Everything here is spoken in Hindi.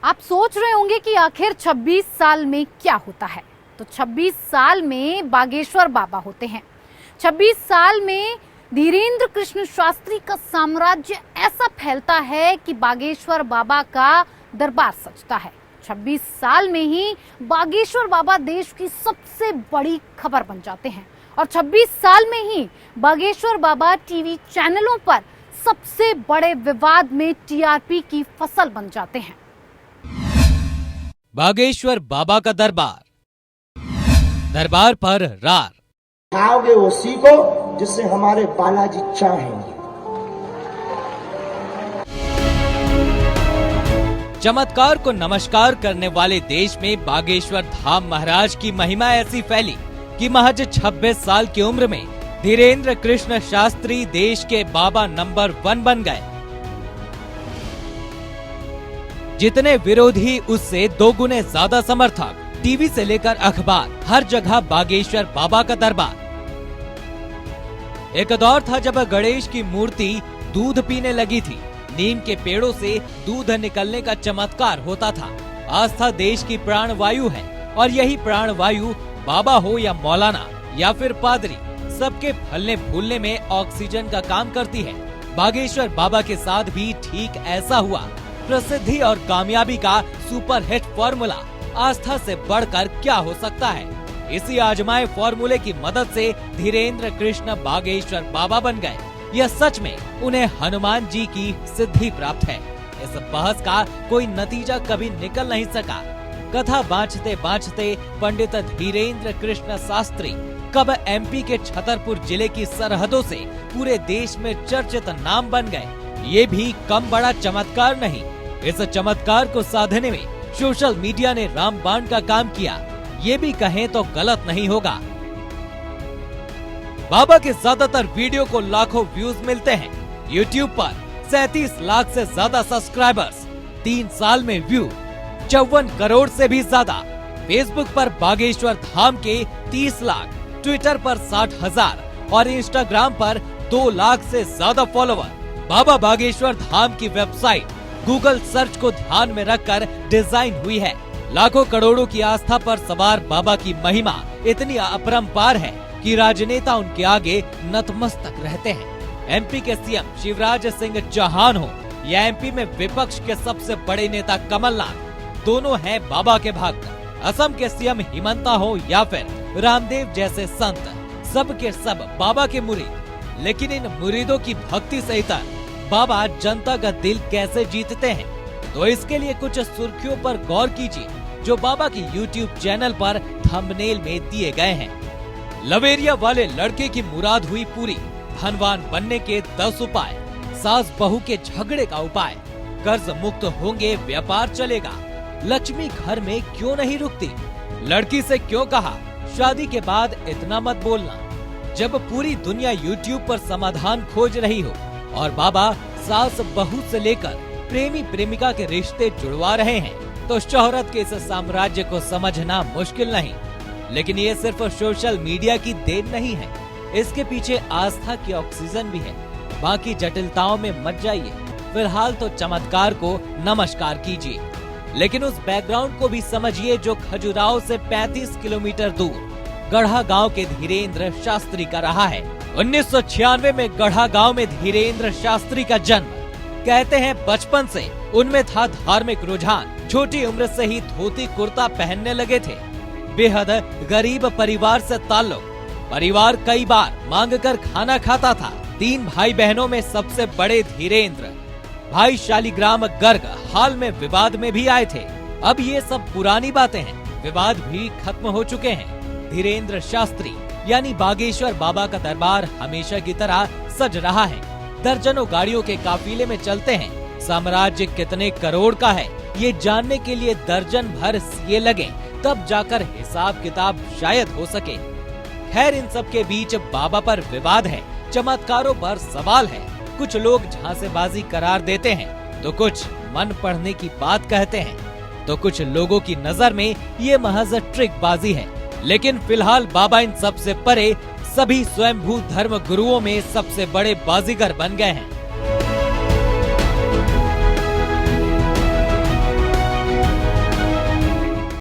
आप सोच रहे होंगे कि आखिर 26 साल में क्या होता है। तो 26 साल में बागेश्वर बाबा होते हैं। 26 साल में धीरेन्द्र कृष्ण शास्त्री का साम्राज्य ऐसा फैलता है कि बागेश्वर बाबा का दरबार सजता है। 26 साल में ही बागेश्वर बाबा देश की सबसे बड़ी खबर बन जाते हैं और 26 साल में ही बागेश्वर बाबा टीवी चैनलों पर सबसे बड़े विवाद में टीआरपी की फसल बन जाते हैं। बागेश्वर बाबा का दरबार पर रार। खाओगे वो सीखो जिससे हमारे बालाजी चाहेंगे। चमत्कार को नमस्कार करने वाले देश में बागेश्वर धाम महाराज की महिमा ऐसी फैली कि महज 26 साल की उम्र में धीरेन्द्र कृष्ण शास्त्री देश के बाबा नंबर 1 बन गए। जितने विरोधी उससे 2 गुने ज्यादा समर्थक, टीवी से लेकर अखबार, हर जगह बागेश्वर बाबा का दरबार। एक दौर था जब गणेश की मूर्ति दूध पीने लगी थी। नीम के पेड़ों से दूध निकलने का चमत्कार होता था। आस्था देश की प्राण वायु है और यही प्राण वायु बाबा हो या मौलाना या फिर पादरी, सबके फलने फूलने में ऑक्सीजन का काम करती है। बागेश्वर बाबा के साथ भी ठीक ऐसा हुआ। प्रसिद्धि और कामयाबी का सुपरहिट फॉर्मूला आस्था से बढ़कर क्या हो सकता है। इसी आजमाए फॉर्मूले की मदद से धीरेन्द्र कृष्ण बागेश्वर बाबा बन गए। यह सच में उन्हें हनुमान जी की सिद्धि प्राप्त है। इस बहस का कोई नतीजा कभी निकल नहीं सका। कथा बांचते बांचते पंडित धीरेन्द्र कृष्ण शास्त्री कब एमपी के छतरपुर जिले की सरहदों से पूरे देश में चर्चित नाम बन गए। ये भी कम बड़ा चमत्कार नहीं। इस चमत्कार को साधने में सोशल मीडिया ने रामबाण का काम किया, ये भी कहें तो गलत नहीं होगा। बाबा के ज्यादातर वीडियो को लाखों व्यूज मिलते हैं। यूट्यूब पर 37 लाख से ज्यादा सब्सक्राइबर्स, 3 साल में व्यू 54 करोड़ से भी ज्यादा। फेसबुक पर बागेश्वर धाम के 30 लाख, ट्विटर पर 60,000 और इंस्टाग्राम पर 2 लाख से ज्यादा फॉलोवर। बाबा बागेश्वर धाम की वेबसाइट गूगल सर्च को ध्यान में रखकर डिजाइन हुई है। लाखों करोड़ों की आस्था पर सवार बाबा की महिमा इतनी अपरंपार है कि राजनेता उनके आगे नतमस्तक रहते हैं। एमपी के सीएम शिवराज सिंह चौहान हो या एमपी में विपक्ष के सबसे बड़े नेता कमलनाथ, दोनों हैं बाबा के भक्त। असम के सीएम हिमंता हो या फिर रामदेव जैसे संत, सब के सब बाबा के मुरीद। लेकिन इन मुरीदों की भक्ति से इतर बाबा जनता का दिल कैसे जीतते हैं, तो इसके लिए कुछ सुर्खियों पर गौर कीजिए जो बाबा की यूट्यूब चैनल पर थंबनेल में दिए गए हैं। लवेरिया वाले लड़के की मुराद हुई पूरी, धनवान बनने के 10 उपाय, सास बहू के झगड़े का उपाय, कर्ज मुक्त होंगे व्यापार चलेगा, लक्ष्मी घर में क्यों नहीं रुकती, लड़की से क्यों कहा शादी के बाद इतना मत बोलना। जब पूरी दुनिया यूट्यूब पर समाधान खोज रही हो और बाबा सास बहू से लेकर प्रेमी प्रेमिका के रिश्ते जुड़वा रहे हैं, तो शोहरत के इस साम्राज्य को समझना मुश्किल नहीं। लेकिन ये सिर्फ सोशल मीडिया की देन नहीं है, इसके पीछे आस्था की ऑक्सीजन भी है। बाकी जटिलताओं में मत जाइए, फिलहाल तो चमत्कार को नमस्कार कीजिए, लेकिन उस बैकग्राउंड को भी समझिए जो खजुराहो से 35 किलोमीटर दूर गढ़ा गांव के धीरेन्द्र शास्त्री का रहा है। 1996 में गढ़ा गांव में धीरेन्द्र शास्त्री का जन्म। कहते हैं बचपन से उनमें था धार्मिक रुझान। छोटी उम्र से ही धोती कुर्ता पहनने लगे थे। बेहद गरीब परिवार से ताल्लुक। परिवार कई बार मांग कर खाना खाता था। 3 भाई बहनों में सबसे बड़े धीरेन्द्र। भाई शालिग्राम गर्ग हाल में विवाद में भी आए थे। अब ये सब पुरानी बातें हैं, विवाद भी खत्म हो चुके हैं। धीरेन्द्र शास्त्री यानी बागेश्वर बाबा का दरबार हमेशा की तरह सज रहा है। दर्जनों गाड़ियों के काफिले में चलते हैं। साम्राज्य कितने करोड़ का है ये जानने के लिए दर्जन भर सीए लगे, तब जाकर हिसाब किताब शायद हो सके। खैर, इन सब के बीच बाबा पर विवाद है, चमत्कारों पर सवाल है। कुछ लोग झांसेबाजी करार देते हैं, तो कुछ मन पढ़ने की बात कहते हैं, तो कुछ लोगों की नजर में ये महज ट्रिकबाजी है। लेकिन फिलहाल बाबा इन सब से परे सभी स्वयंभू धर्म गुरुओं में सबसे बड़े बाजीगर बन गए हैं।